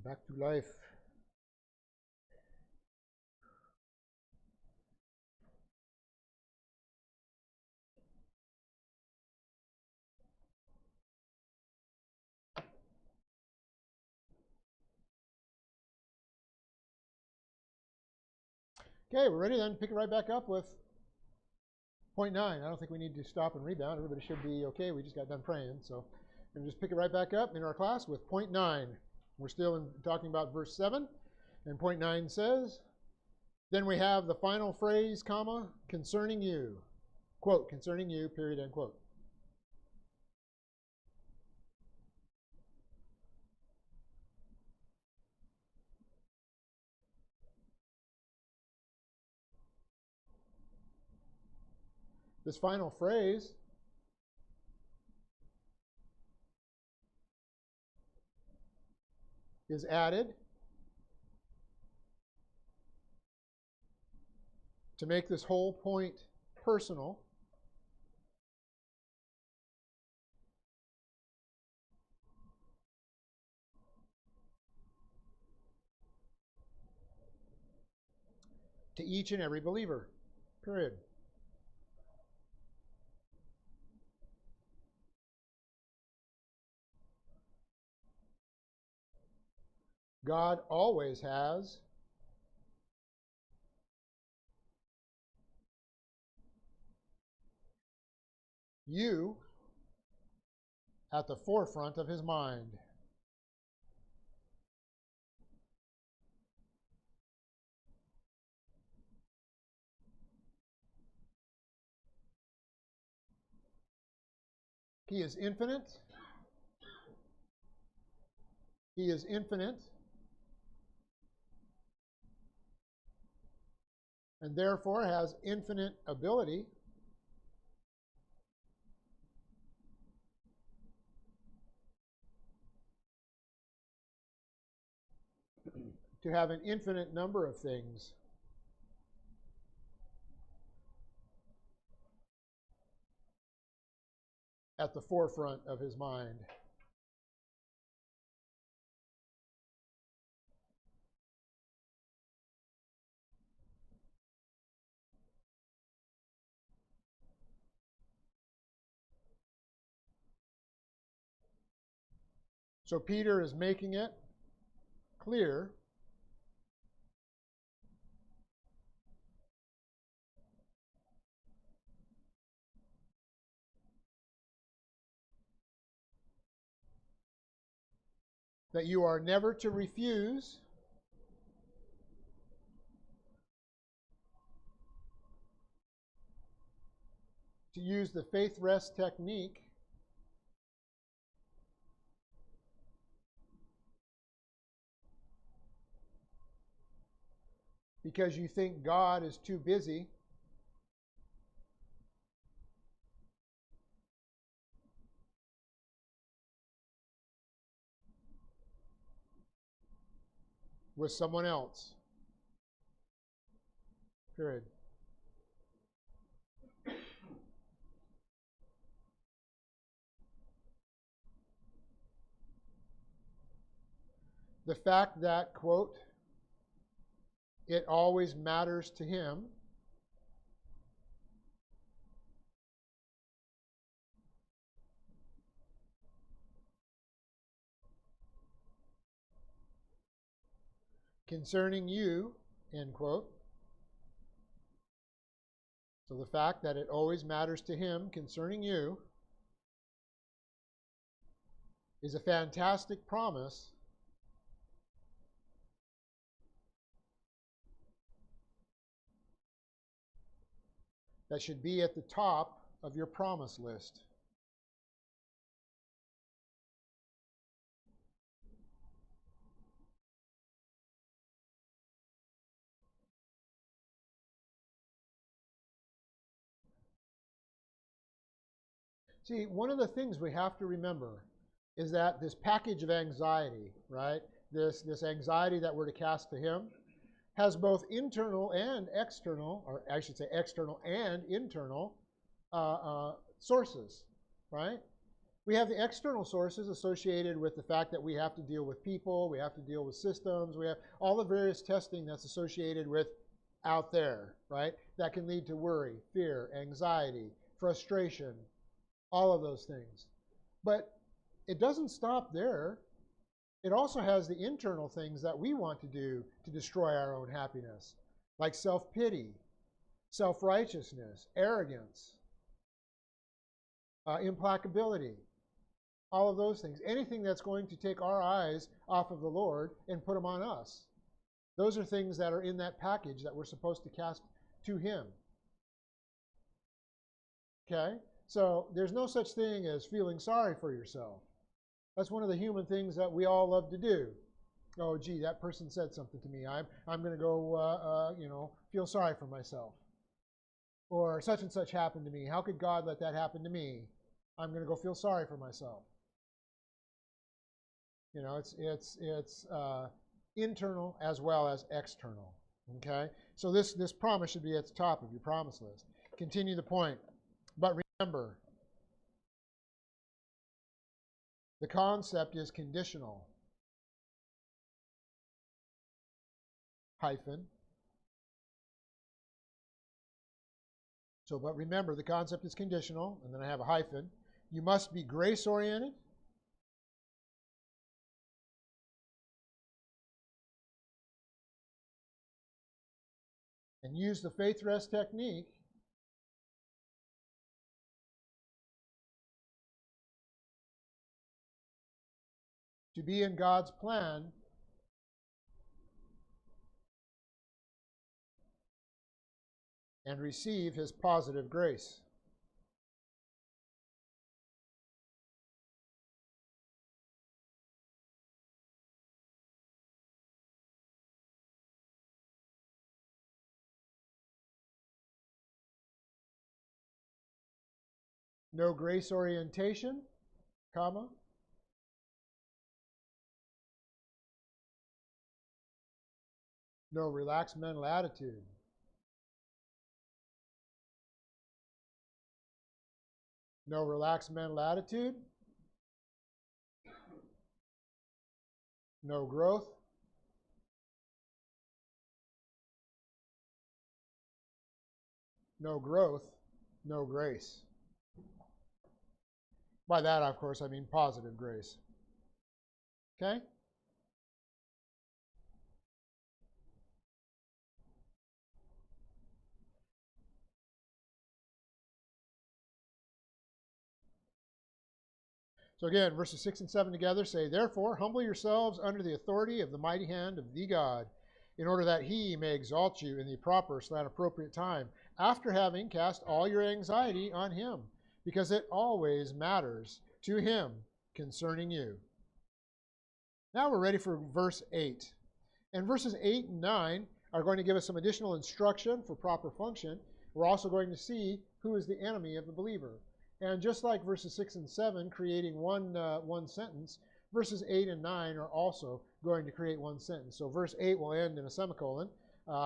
Back to life. Okay, we're ready then to pick it right back up with point 9. I don't think we need to stop and rebound. Everybody should be okay. We just got done praying. So we're going to just pick it right back up in our class with point 9. We're still talking about verse 7. And point 9 says, then we have the final phrase, comma, concerning you. Quote, concerning you, period, end quote. This final phrase is added to make this whole point personal. To each and every believer, period. God always has you at the forefront of his mind. He is infinite. He is infinite. And therefore has infinite ability to have an infinite number of things at the forefront of his mind. So Peter is making it clear that you are never to refuse to use the faith rest technique because you think God is too busy with someone else. Period. The fact that, quote, it always matters to him concerning you, end quote. So the fact that it always matters to him concerning you is a fantastic promise that should be at the top of your promise list. See, one of the things we have to remember is that this package of anxiety, right, this anxiety that we're to cast to him, has both internal and external, or I should say external and internal sources, right? We have the external sources associated with the fact that we have to deal with people, we have to deal with systems, we have all the various testing that's associated with out there, right? That can lead to worry, fear, anxiety, frustration, all of those things. But it doesn't stop there. It also has the internal things that we want to do to destroy our own happiness, like self-pity, self-righteousness, arrogance, implacability, all of those things. Anything that's going to take our eyes off of the Lord and put them on us. Those are things that are in that package that we're supposed to cast to Him. Okay? So there's no such thing as feeling sorry for yourself. That's one of the human things that we all love to do. Oh, gee, that person said something to me. I'm going to go, feel sorry for myself. Or such and such happened to me. How could God let that happen to me? I'm going to go feel sorry for myself. You know, it's internal as well as external. Okay? So this promise should be at the top of your promise list. Continue the point. But remember, the concept is conditional. Hyphen. So, but remember, the concept is conditional, and then I have a hyphen. You must be grace-oriented. And use the faith rest technique to be in God's plan and receive His positive grace. No grace orientation, comma. No relaxed mental attitude. No relaxed mental attitude. No growth. No growth, no grace. By that, of course, I mean positive grace. Okay? So again, verses 6 and 7 together say, Therefore, humble yourselves under the authority of the mighty hand of the God, in order that He may exalt you in the proper / appropriate time, after having cast all your anxiety on Him, because it always matters to Him concerning you. Now we're ready for verse 8. And verses 8 and 9 are going to give us some additional instruction for proper function. We're also going to see who is the enemy of the believer. And just like verses 6 and 7 creating one sentence, verses 8 and 9 are also going to create one sentence. So verse 8 will end in a semicolon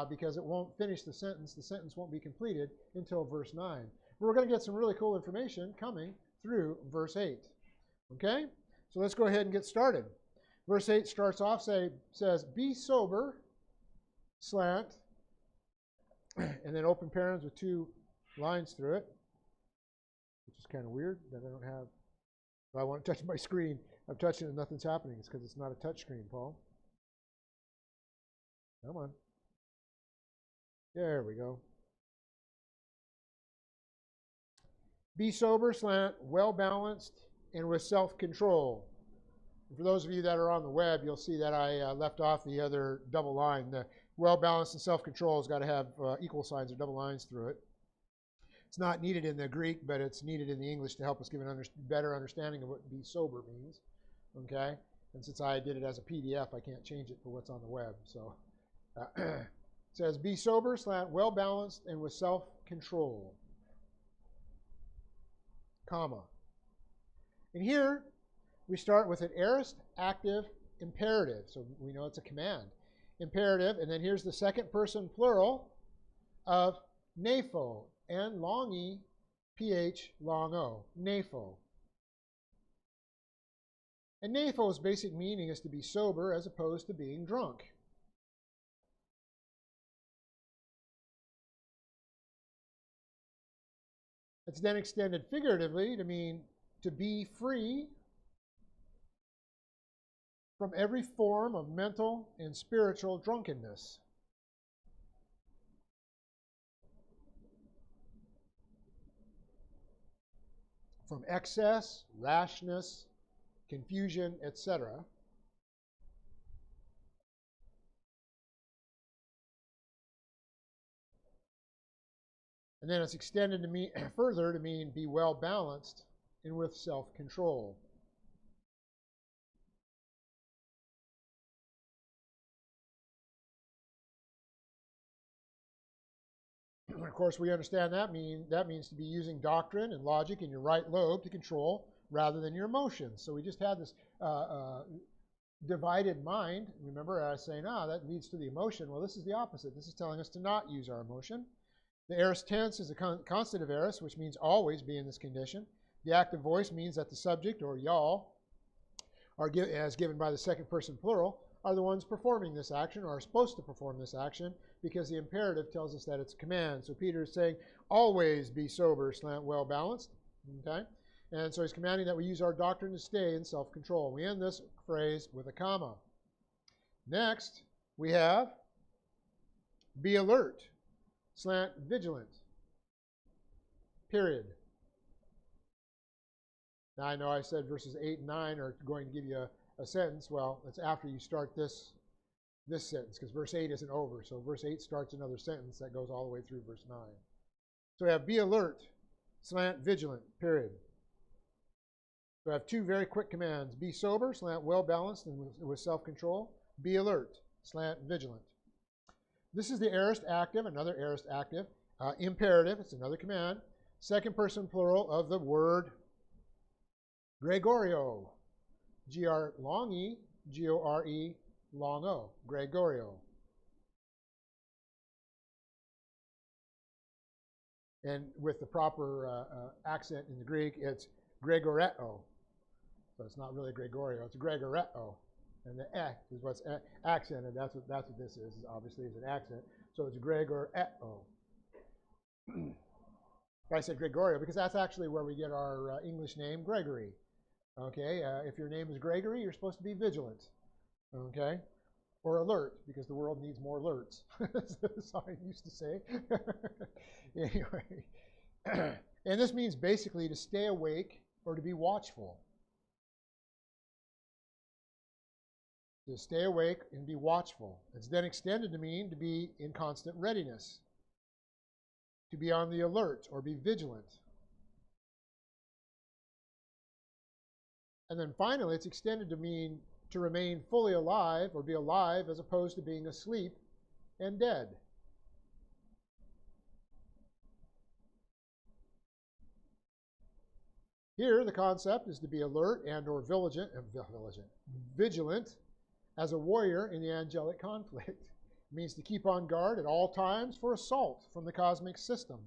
because it won't finish the sentence. The sentence won't be completed until verse 9. But we're going to get some really cool information coming through verse 8. Okay? So let's go ahead and get started. Verse 8 starts off, says, Be sober, slant, and then open parens with 2 lines through it, which is kind of weird that I don't have. If I want to touch my screen, I'm touching it and nothing's happening. It's because it's not a touch screen, Paul. Come on. There we go. Be sober, slant, well-balanced, and with self-control. For those of you that are on the web, you'll see that I left off the other double line. The well-balanced and self-control has got to have equal signs or double lines through it. It's not needed in the Greek, but it's needed in the English to help us give a better understanding of what be sober means. Okay? And since I did it as a PDF, I can't change it for what's on the web. So it says, Be sober, slant, well-balanced, and with self-control. Comma. And here, we start with an aorist active imperative. So we know it's a command. Imperative, and then here's the second person plural of nepho. N long E, PH long O. Nepho. And napho's basic meaning is to be sober as opposed to being drunk. It's then extended figuratively to mean to be free from every form of mental and spiritual drunkenness. From excess, rashness, confusion, etc. And then it's extended to mean further to mean be well balanced and with self-control. Of course, we understand that means to be using doctrine and logic in your right lobe to control rather than your emotions. So we just had this divided mind. Remember, I was saying, that leads to the emotion. Well, this is the opposite. This is telling us to not use our emotion. The aorist tense is a constative aorist, which means always be in this condition. The active voice means that the subject, or y'all, as given by the second person plural, are the ones performing this action or are supposed to perform this action because the imperative tells us that it's a command. So Peter is saying, always be sober, well balanced. Okay? And so he's commanding that we use our doctrine to stay in self-control. We end this phrase with a comma. Next, we have be alert, vigilant, period. Now I know I said verses 8 and 9 are going to give you a sentence. Well, it's after you start this sentence, because verse 8 isn't over. So verse 8 starts another sentence that goes all the way through verse 9. So we have be alert, vigilant, period. So I have two very quick commands. Be sober, well balanced and with self-control. Be alert, vigilant. This is the aorist active, another aorist active. Imperative, it's another command. Second person plural of the word Gregorio. G-R long E, G-O-R-E long O. Gregorio. And with the proper accent in the Greek, it's Gregoretto. So it's not really Gregorio, it's Gregoretto. And the eh is what's accented. That's what this is. Obviously, is an accent. So it's Gregoretto. I said Gregorio because that's actually where we get our English name, Gregory. Okay, if your name is Gregory, you're supposed to be vigilant. Okay, or alert because the world needs more alerts. That's how I used to say. Anyway, and this means basically to stay awake or to be watchful. To stay awake and be watchful. It's then extended to mean to be in constant readiness, to be on the alert or be vigilant. And then finally, it's extended to mean to remain fully alive or be alive as opposed to being asleep and dead. Here, the concept is to be alert and or vigilant as a warrior in the angelic conflict. It means to keep on guard at all times for assault from the cosmic system.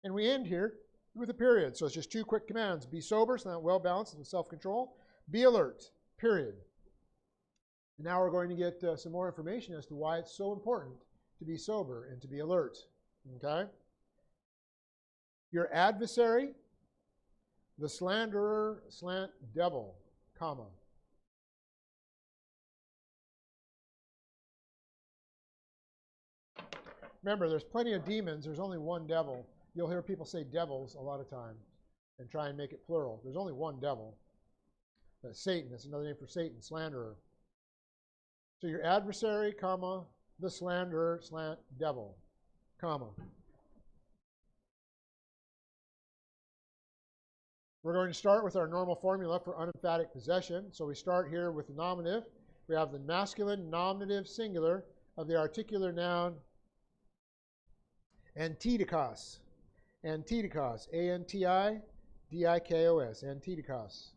And we end here with a period. So it's just two quick commands. Be sober, so that well balanced and self-control. Be alert, period. And now we're going to get some more information as to why it's so important to be sober and to be alert. Okay? Your adversary, the slanderer, devil, comma. Remember, there's plenty of demons. There's only one devil. You'll hear people say devils a lot of times and try and make it plural. There's only one devil. Satan, that's another name for Satan, slanderer. So your adversary, comma, the slanderer, devil, comma. We're going to start with our normal formula for unemphatic possession. So we start here with the nominative. We have the masculine nominative singular of the articular noun antidikos. Antidikos, A-N-T-I-D-I-K-O-S, antidikos.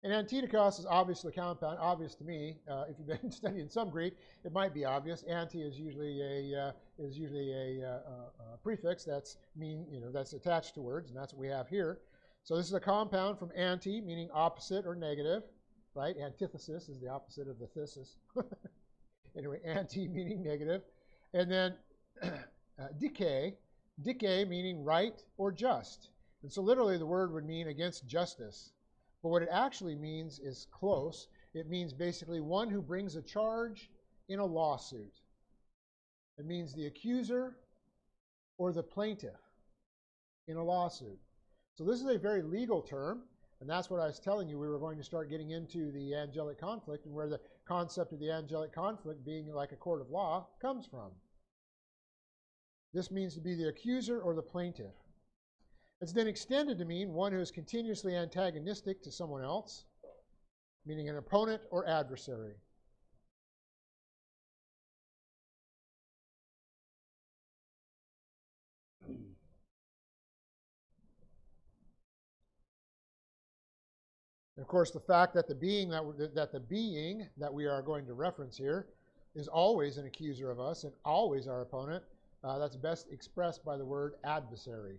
And antitikos is obviously compound, obvious to me. If you've been studying some Greek, it might be obvious. Anti is usually a prefix that's that's attached to words, and that's what we have here. So this is a compound from anti, meaning opposite or negative, right? Antithesis is the opposite of the thesis. Anyway, anti meaning negative, and then dike meaning right or just. And so literally the word would mean against justice. But what it actually means is close. It means basically one who brings a charge in a lawsuit. It means the accuser or the plaintiff in a lawsuit. So this is a very legal term, and that's what I was telling you. We were going to start getting into the angelic conflict and where the concept of the angelic conflict being like a court of law comes from. This means to be the accuser or the plaintiff. It's then extended to mean one who is continuously antagonistic to someone else, meaning an opponent or adversary. Of course, the fact that the being that we are going to reference here is always an accuser of us and always our opponent, that's best expressed by the word adversary.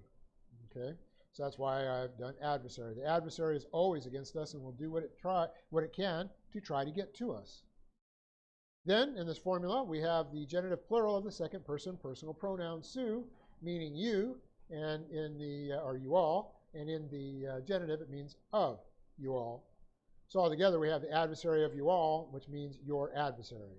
Okay, so that's why I've done adversary. The adversary is always against us and will do what it can to try to get to us. Then, in this formula, we have the genitive plural of the second person personal pronoun su, meaning you, and in the or you all, and in the genitive it means of you all. So altogether we have the adversary of you all, which means your adversary.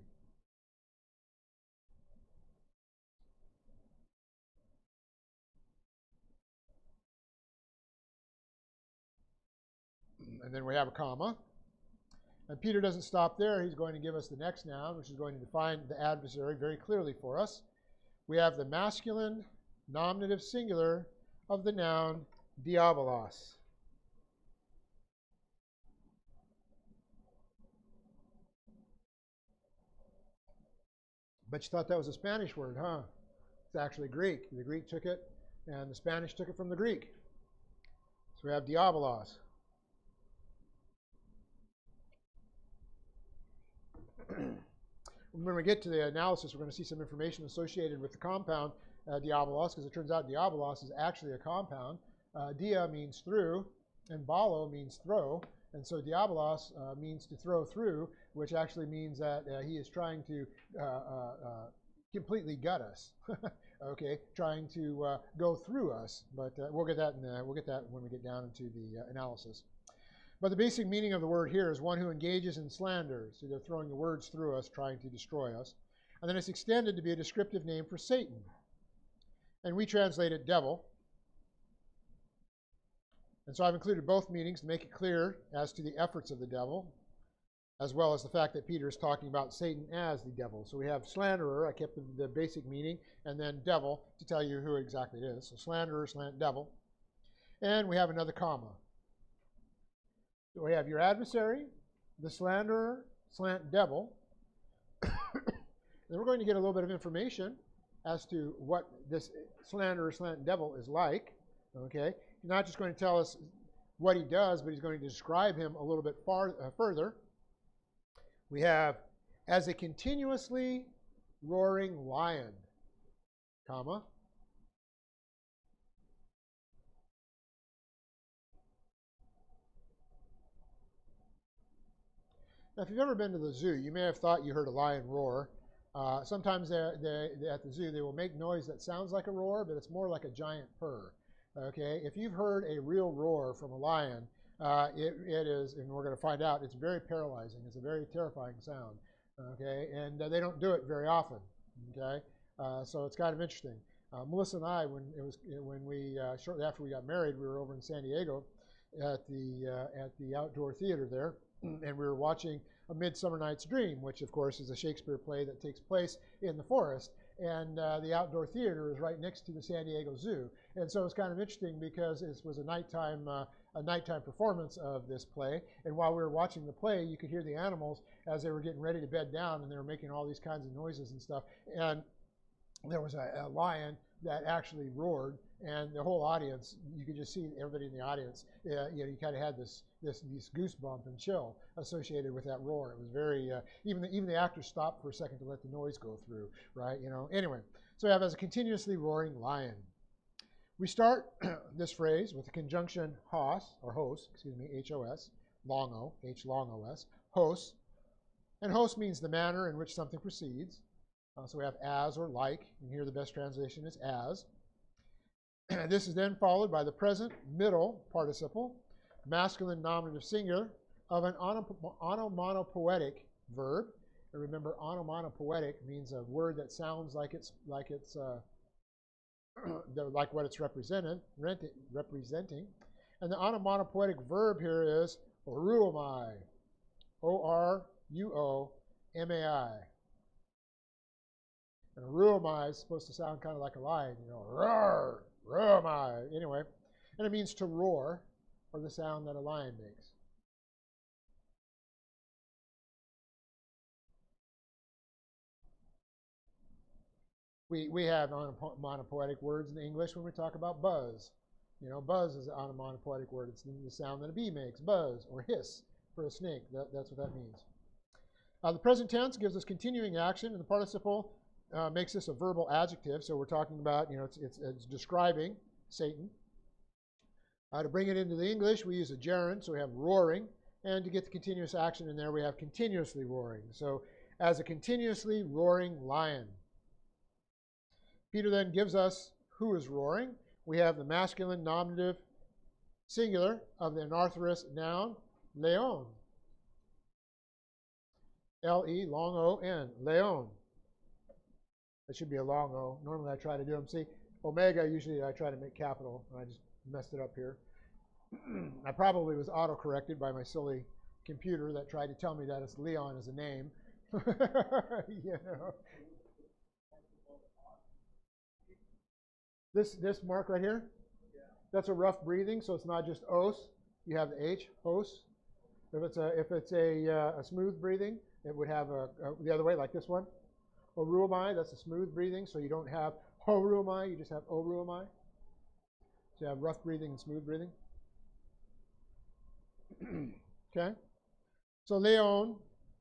And then we have a comma. And Peter doesn't stop there. He's going to give us the next noun, which is going to define the adversary very clearly for us. We have the masculine nominative singular of the noun diabolos. Bet you thought that was a Spanish word, huh? It's actually Greek. The Greek took it, and the Spanish took it from the Greek. So we have diabolos. When we get to the analysis, we're going to see some information associated with the compound diabolos, because it turns out diabolos is actually a compound. Dia means through, and balo means throw. And so diabolos means to throw through, which actually means that he is trying to completely gut us. Okay, trying to go through us. But we'll get that when we get down into the analysis. But the basic meaning of the word here is one who engages in slander. So they're throwing the words through us, trying to destroy us. And then it's extended to be a descriptive name for Satan. And we translate it devil. And so I've included both meanings to make it clear as to the efforts of the devil, as well as the fact that Peter is talking about Satan as the devil. So we have slanderer, I kept the basic meaning, and then devil to tell you who exactly it is. So slanderer, devil. And we have another comma. So we have your adversary, the slanderer, devil. Then we're going to get a little bit of information as to what this slanderer, devil is like. Okay, he's not just going to tell us what he does, but he's going to describe him a little bit further. We have as a continuously roaring lion, comma. Now, if you've ever been to the zoo, you may have thought you heard a lion roar. Sometimes at the zoo, they will make noise that sounds like a roar, but it's more like a giant purr. Okay, if you've heard a real roar from a lion, it is, and we're going to find out, it's very paralyzing. It's a very terrifying sound. Okay, and they don't do it very often. Okay, so it's kind of interesting. Melissa and I, shortly after we got married, we were over in San Diego at the outdoor theater there. And we were watching A Midsummer Night's Dream, which, of course, is a Shakespeare play that takes place in the forest. And the outdoor theater is right next to the San Diego Zoo. And so it's kind of interesting because it was a nighttime performance of this play. And while we were watching the play, you could hear the animals as they were getting ready to bed down, and they were making all these kinds of noises and stuff. And there was a lion that actually roared, and the whole audience, you could just see everybody in the audience, you kind of had this goosebump and chill associated with that roar. It was very, even the actors stopped for a second to let the noise go through, right? Anyway, so we have as a continuously roaring lion. We start this phrase with the conjunction hos, or hos, excuse me, H-O-S, long O, H long O-S, hos. And hos means the manner in which something proceeds. So we have as or like, and here the best translation is as. This is then followed by the present middle participle, masculine nominative singular, of an onomatopoetic verb. And remember, onomatopoetic means a word that sounds like what it's representing. And the onomatopoetic verb here is oruomai, O-R-U-O-M-A-I. And oruomai is supposed to sound kind of like a lion, roar, oruomai. Anyway, and it means to roar, or the sound that a lion makes. We have onomatopoetic words in English when we talk about buzz. Buzz is an onomatopoetic word. It's the sound that a bee makes, buzz, or hiss for a snake. That's what that means. The present tense gives us continuing action, and the participle makes this a verbal adjective. So we're talking about, it's describing Satan. To bring it into the English, we use a gerund, so we have roaring. And to get the continuous action in there, we have continuously roaring. So as a continuously roaring lion. Peter then gives us who is roaring. We have the masculine nominative singular of the anarthrous noun, leon. L-E, long O-N, leon. That should be a long O. Normally I try to do them. See, omega, usually I try to make capital, and I just messed it up here. I probably was auto-corrected by my silly computer that tried to tell me that it's Leon as a name. This mark right here, that's a rough breathing, so it's not just os. You have the H, os. If it's a smooth breathing, it would have the other way, like this one. Oruomai, that's a smooth breathing, so you don't have horuomai, you just have oruomai. So you have rough breathing and smooth breathing. Okay? So leon,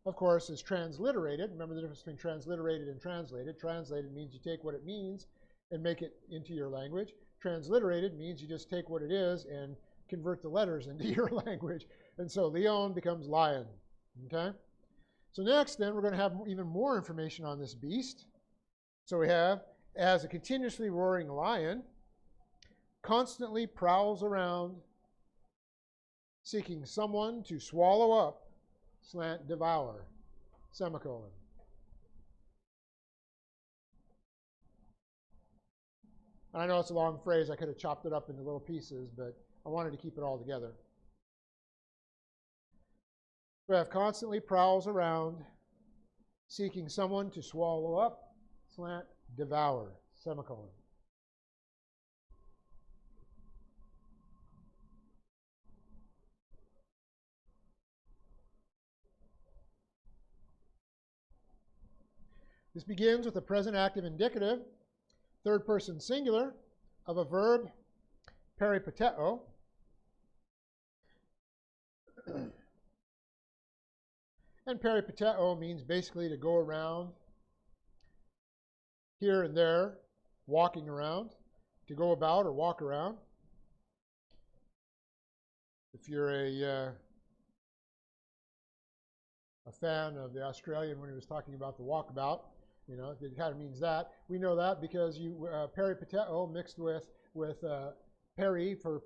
of course, is transliterated. Remember the difference between transliterated and translated. Translated means you take what it means and make it into your language. Transliterated means you just take what it is and convert the letters into your language. And so leon becomes lion. Okay? So next, then, we're going to have even more information on this beast. So we have, as a continuously roaring lion, constantly prowls around, seeking someone to swallow up, slant, devour, semicolon. And I know it's a long phrase. I could have chopped it up into little pieces, but I wanted to keep it all together. We have constantly prowls around, seeking someone to swallow up, slant, devour, semicolon. This begins with the present active indicative, third person singular, of a verb, peripateo. And peripateo means basically to go around here and there, walking around, to go about or walk around. If you're a fan of the Australian when he was talking about the walkabout, it kind of means that. We know that because peripateo mixed with peri for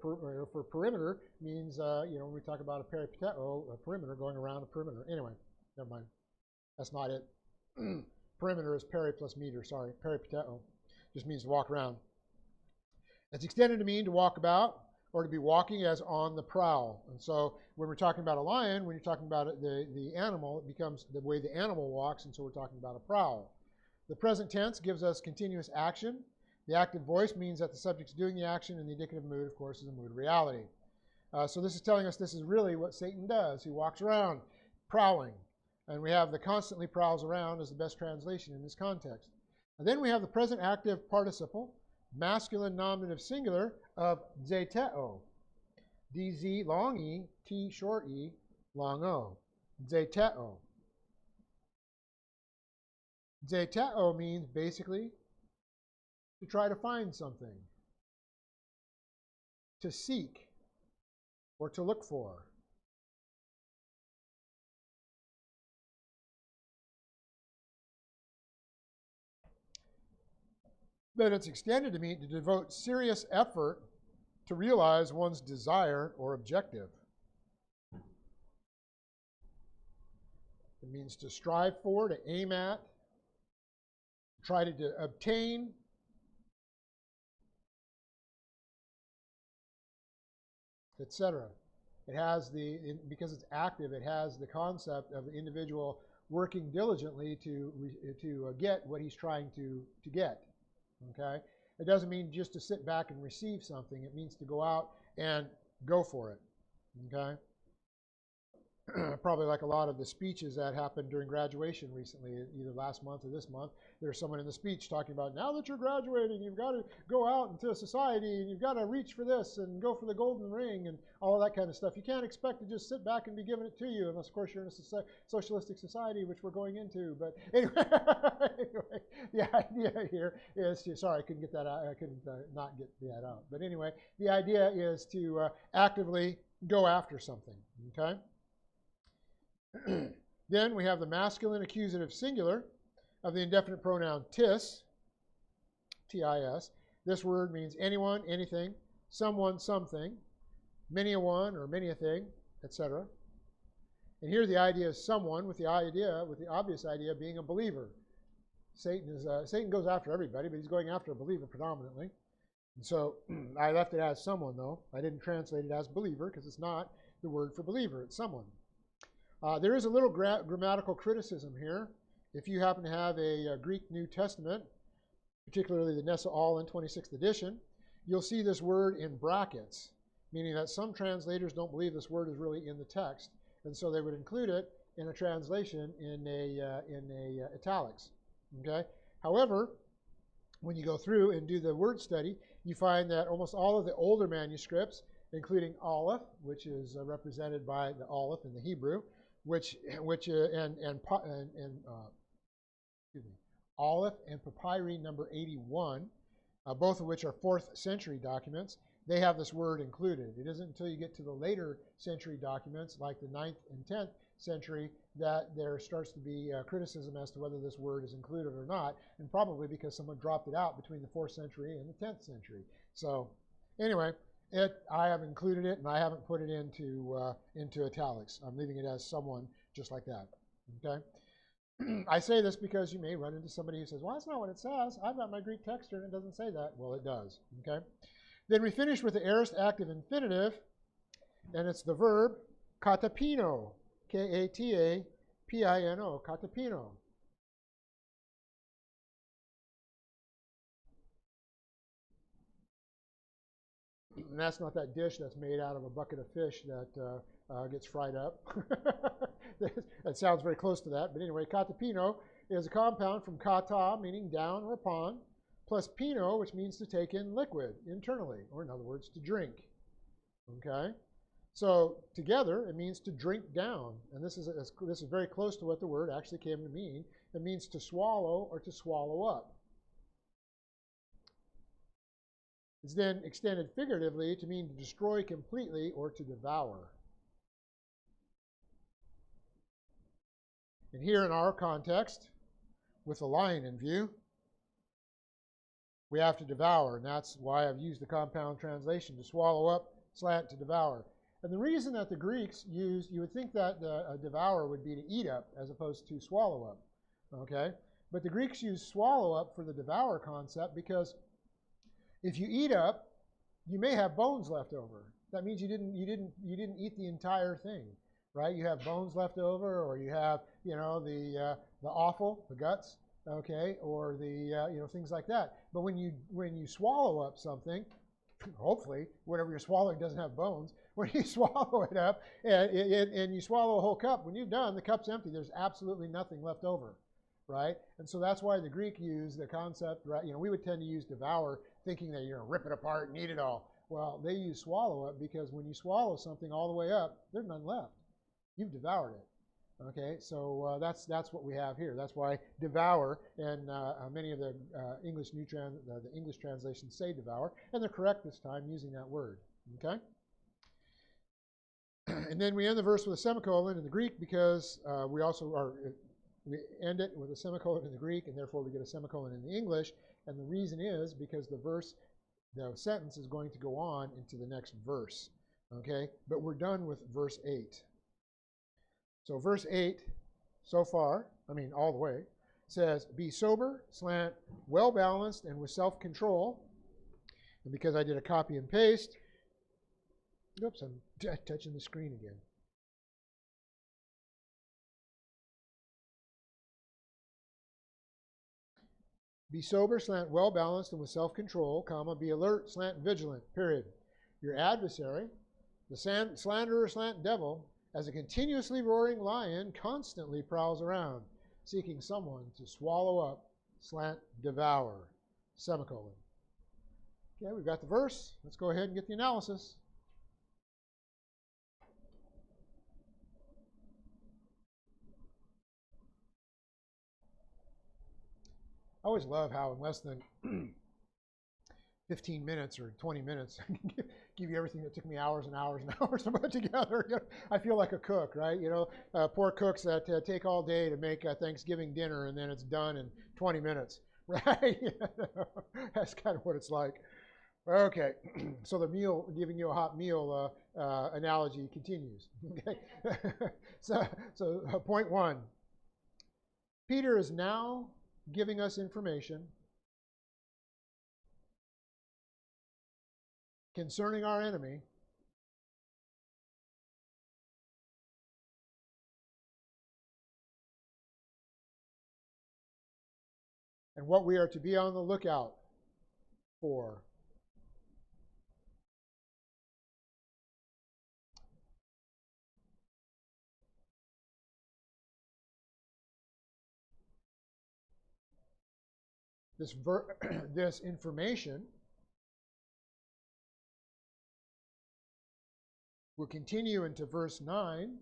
perimeter means, when we talk about a peripateo, a perimeter, going around a perimeter. Anyway, never mind. That's not it. Perimeter is peri plus meter, sorry. Peripateo just means to walk around. It's extended to mean to walk about or to be walking as on the prowl. And so when we're talking about a lion, when you're talking about the animal, it becomes the way the animal walks, and so we're talking about a prowl. The present tense gives us continuous action. The active voice means that the subject's doing the action, and the indicative mood, of course, is a mood of reality. So this is telling us this is really what Satan does. He walks around prowling. And we have the constantly prowls around as the best translation in this context. And then we have the present active participle, masculine nominative singular of zeteo. DZ long E, T short E, long O. Zeteo. Zeteo means basically to try to find something, to seek, or to look for. But it's extended to mean to devote serious effort to realize one's desire or objective. It means to strive for, to aim at, try to obtain. Etc. It has because it's active, it has the concept of the individual working diligently to get what he's trying to get. Okay? It doesn't mean just to sit back and receive something. It means to go out and go for it. Okay? Probably like a lot of the speeches that happened during graduation recently, either last month or this month. There's someone in the speech talking about, now that you're graduating, you've got to go out into society and you've got to reach for this and go for the golden ring and all of that kind of stuff. You can't expect to just sit back and be given it to you unless, of course, you're in a socialistic society, which we're going into. But anyway, the idea here is to, sorry, I couldn't get that out. I couldn't not get that out. But anyway, the idea is to actively go after something, okay? Then we have the masculine accusative singular of the indefinite pronoun tis, T-I-S. This word means anyone, anything, someone, something, many a one or many a thing, etc. And here the idea is someone with the obvious idea of being a believer. Satan goes after everybody, but he's going after a believer predominantly. And so I left it as someone, though. I didn't translate it as believer because it's not the word for believer. It's someone. There is a little grammatical criticism here. If you happen to have a Greek New Testament, particularly the Nessa All in 26th edition, you'll see this word in brackets, meaning that some translators don't believe this word is really in the text, and so they would include it in a translation in italics. Okay. However, when you go through and do the word study, you find that almost all of the older manuscripts, including Aleph, which is represented by the Aleph in the Hebrew, Aleph and Papyri number 81, both of which are 4th century documents, they have this word included. It isn't until you get to the later century documents, like the 9th and 10th century, that there starts to be criticism as to whether this word is included or not, and probably because someone dropped it out between the 4th century and the 10th century. So anyway, I have included it, and I haven't put it into italics. I'm leaving it as someone just like that. Okay. I say this because you may run into somebody who says, well, that's not what it says. I've got my Greek text here and it doesn't say that. Well, it does. Okay. Then we finish with the aorist active infinitive, and it's the verb katapino, K-A-T-A-P-I-N-O, katapino. And that's not that dish that's made out of a bucket of fish that gets fried up. That sounds very close to that. But anyway, katapino is a compound from kata, meaning down or upon, plus pino, which means to take in liquid internally, or in other words, to drink. Okay? So together, it means to drink down. And this is very close to what the word actually came to mean. It means to swallow or to swallow up. It's then extended figuratively to mean to destroy completely or to devour. And here in our context, with the lion in view, we have to devour, and that's why I've used the compound translation, to swallow up, slant, to devour. And the reason that the Greeks used, you would think that devour would be to eat up as opposed to swallow up, okay? But the Greeks used swallow up for the devour concept because if you eat up, you may have bones left over. That means you didn't eat the entire thing, right? You have bones left over, or you have the offal, the guts, okay, or the things like that. But when you swallow up something, hopefully whatever you're swallowing doesn't have bones. When you swallow it up and you swallow a whole cup, when you're done, the cup's empty. There's absolutely nothing left over. right? And so that's why the Greek used the concept, right? You know, we would tend to use devour, thinking that you're going to rip it apart and eat it all. Well, they use swallow up because when you swallow something all the way up, there's none left. You've devoured it. Okay, so that's what we have here. That's why devour, and many of the English translations say devour, and they're correct this time using that word. Okay, and then we end the verse with a semicolon in the Greek because we end it with a semicolon in the Greek, and therefore we get a semicolon in the English. And the reason is because the sentence is going to go on into the next verse. Okay, but we're done with verse 8. So verse 8, so far, all the way, says, be sober, slant, well-balanced, and with self-control. And because I did a copy and paste, oops, I'm touching the screen again. Be sober, slant, well-balanced, and with self-control, comma, be alert, slant, vigilant, period. Your adversary, the slanderer, slant devil, as a continuously roaring lion, constantly prowls around, seeking someone to swallow up, slant, devour, semicolon. Okay, we've got the verse. Let's go ahead and get the analysis. I always love how in less than 15 minutes or 20 minutes, I can give you everything that took me hours and hours and hours to put together. You know, I feel like a cook, right? You know, poor cooks that take all day to make a Thanksgiving dinner and then it's done in 20 minutes, right? That's kind of what it's like. Okay, so the meal, giving you a hot meal analogy continues. Okay, so point one. Peter is now giving us information concerning our enemy and what we are to be on the lookout for. This information will continue into verse 9.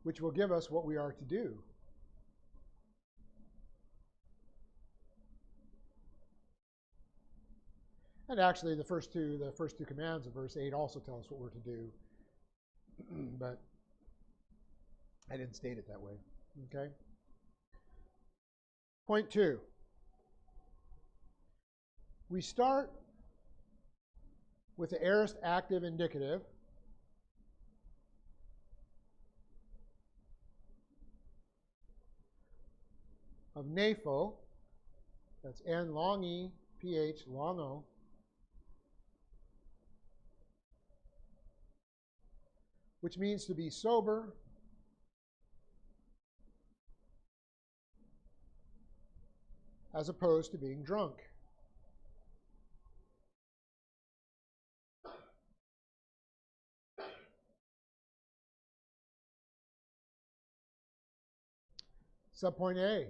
Which will give us what we are to do. And actually, the first two commands of verse 8 also tell us what we're to do. But I didn't state it that way. Okay? Point 2. We start with the aorist active indicative. Of napho, that's N long E, PH long O, which means to be sober, as opposed to being drunk. Subpoint A.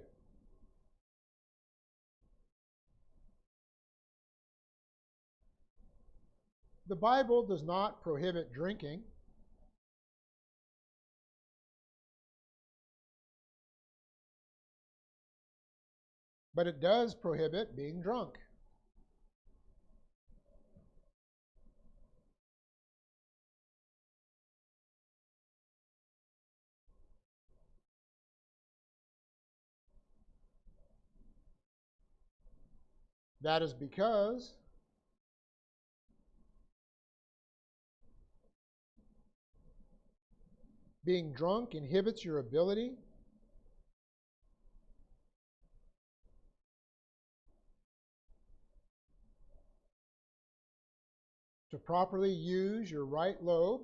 The Bible does not prohibit drinking, but it does prohibit being drunk. That is because being drunk inhibits your ability to properly use your right lobe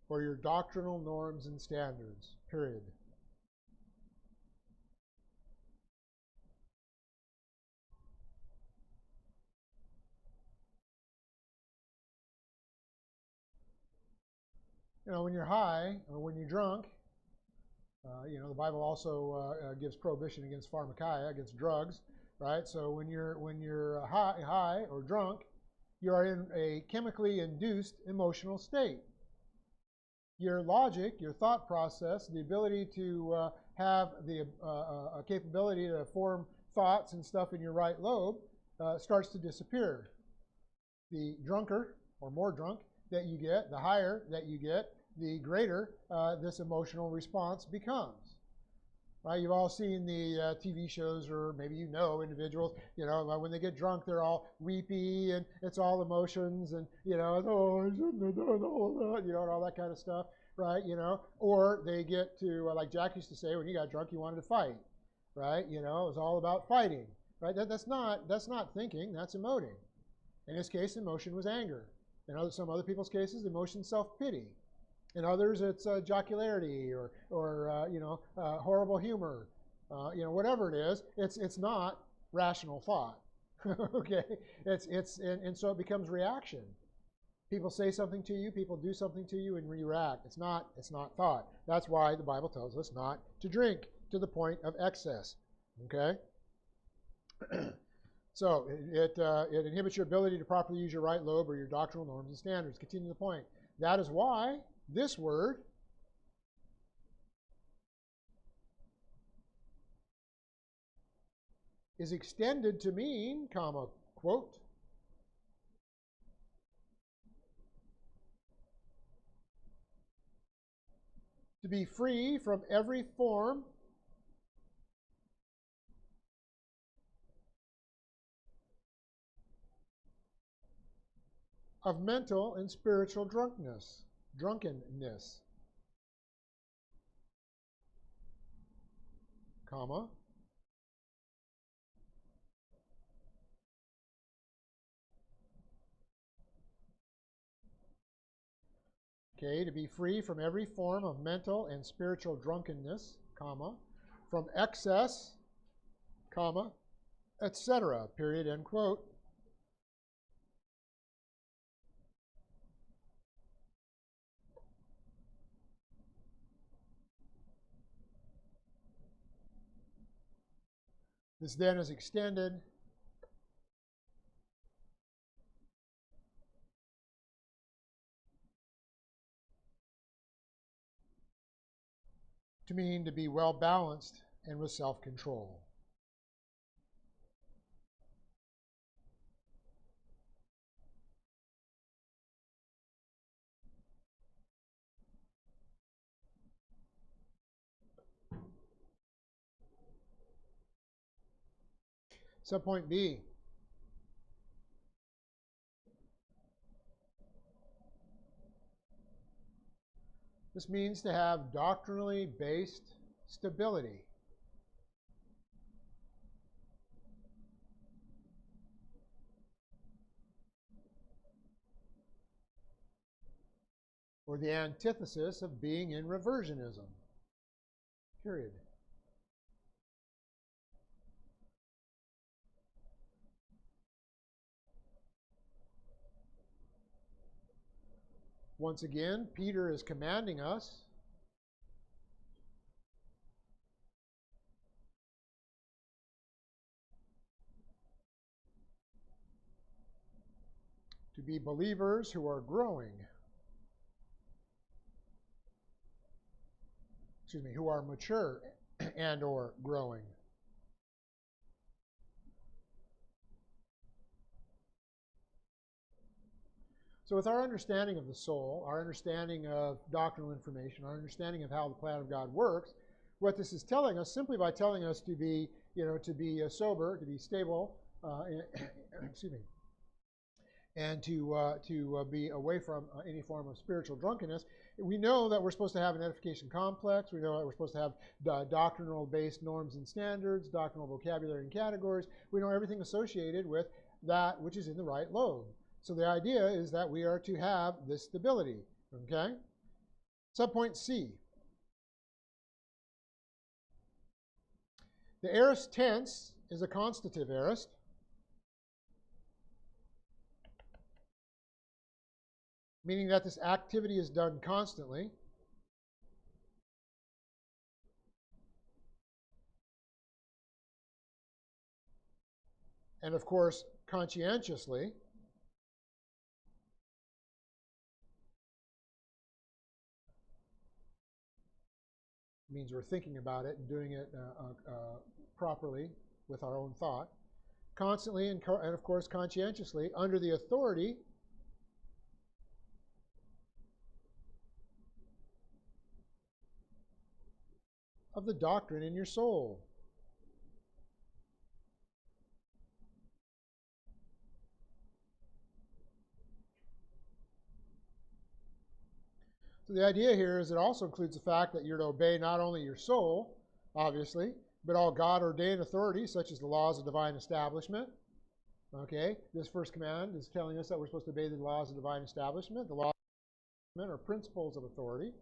for your doctrinal norms and standards, period. when you're high or when you're drunk, the Bible also gives prohibition against pharmakeia, against drugs, right? So when you're high or drunk, you are in a chemically induced emotional state. Your logic, your thought process, the ability to have the capability to form thoughts and stuff in your right lobe starts to disappear. The drunker or more drunk that you get, the higher that you get, the greater this emotional response becomes. Right? You've all seen the TV shows, or maybe you know individuals, when they get drunk, they're all weepy and it's all emotions and, oh, I shouldn't have done all that, and all that kind of stuff, right? Or they get to, like Jack used to say, when you got drunk, you wanted to fight, right? It was all about fighting, right? That's not thinking, that's emoting. In this case, emotion was anger. In some other people's cases, emotion self-pity. In others, it's jocularity or horrible humor. Whatever it is, it's not rational thought. Okay, and so it becomes reaction. People say something to you, people do something to you, and you react. It's not thought. That's why the Bible tells us not to drink to the point of excess. Okay. So it inhibits your ability to properly use your right lobe or your doctrinal norms and standards. Continue the point. That is why this word is extended to mean, quote, to be free from every form of mental and spiritual drunkenness. Comma. Okay, to be free from every form of mental and spiritual drunkenness, comma, from excess, comma, etc., period, end quote. This then is extended to mean to be well balanced and with self-control. Subpoint B. This means to have doctrinally based stability. Or the antithesis of being in reversionism. Period. Once again, Peter is commanding us to be believers who are growing. Who are mature and or growing. So with our understanding of the soul, our understanding of doctrinal information, our understanding of how the plan of God works, what this is telling us, simply by telling us to be, sober, to be stable, and to be away from any form of spiritual drunkenness, we know that we're supposed to have an edification complex. We know that we're supposed to have doctrinal-based norms and standards, doctrinal vocabulary and categories. We know everything associated with that which is in the right lobe. So the idea is that we are to have this stability, okay? Subpoint C. The aorist tense is a constative aorist. meaning that this activity is done constantly. And of course, conscientiously. Means we're thinking about it and doing it properly with our own thought. Constantly and of course conscientiously under the authority of the doctrine in your soul. So the idea here is it also includes the fact that you're to obey not only your soul, obviously, but all God-ordained authorities, such as the laws of divine establishment. Okay, this first command is telling us that we're supposed to obey the laws of divine establishment. The laws of divine establishment are principles of authority.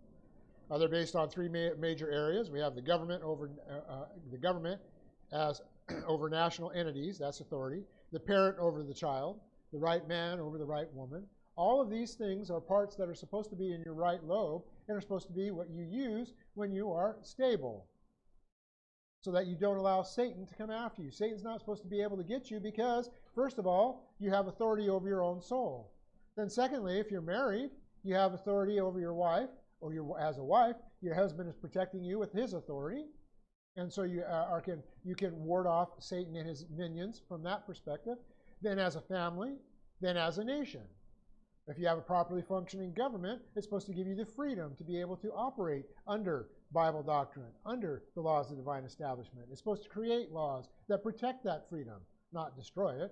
They're based on three major areas. We have the government as over national entities, that's authority. The parent over the child. The right man over the right woman. All of these things are parts that are supposed to be in your right lobe and are supposed to be what you use when you are stable, so that you don't allow Satan to come after you. Satan's not supposed to be able to get you because, first of all, you have authority over your own soul. Then secondly, if you're married, you have authority over your wife, or as a wife, your husband is protecting you with his authority. And so you can ward off Satan and his minions from that perspective. Then as a family, then as a nation. If you have a properly functioning government, it's supposed to give you the freedom to be able to operate under Bible doctrine, under the laws of divine establishment. It's supposed to create laws that protect that freedom, not destroy it.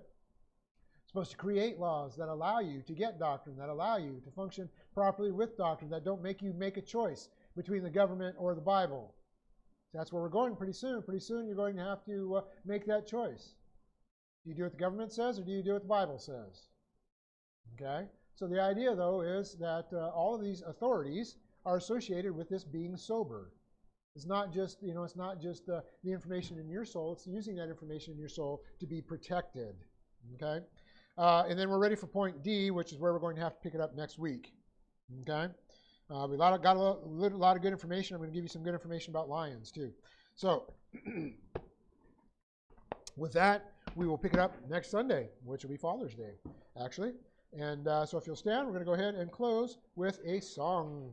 It's supposed to create laws that allow you to get doctrine, that allow you to function properly with doctrine, that don't make you make a choice between the government or the Bible. That's where we're going pretty soon. Pretty soon you're going to have to make that choice. Do you do what the government says or do you do what the Bible says? Okay? So the idea, though, is that all of these authorities are associated with this being sober. It's not just, it's not just the information in your soul. It's using that information in your soul to be protected. Okay, and then we're ready for point D, which is where we're going to have to pick it up next week. Okay, we got a lot of good information. I'm going to give you some good information about lions too. So with that, we will pick it up next Sunday, which will be Father's Day, actually. And so if you'll stand, we're going to go ahead and close with a song.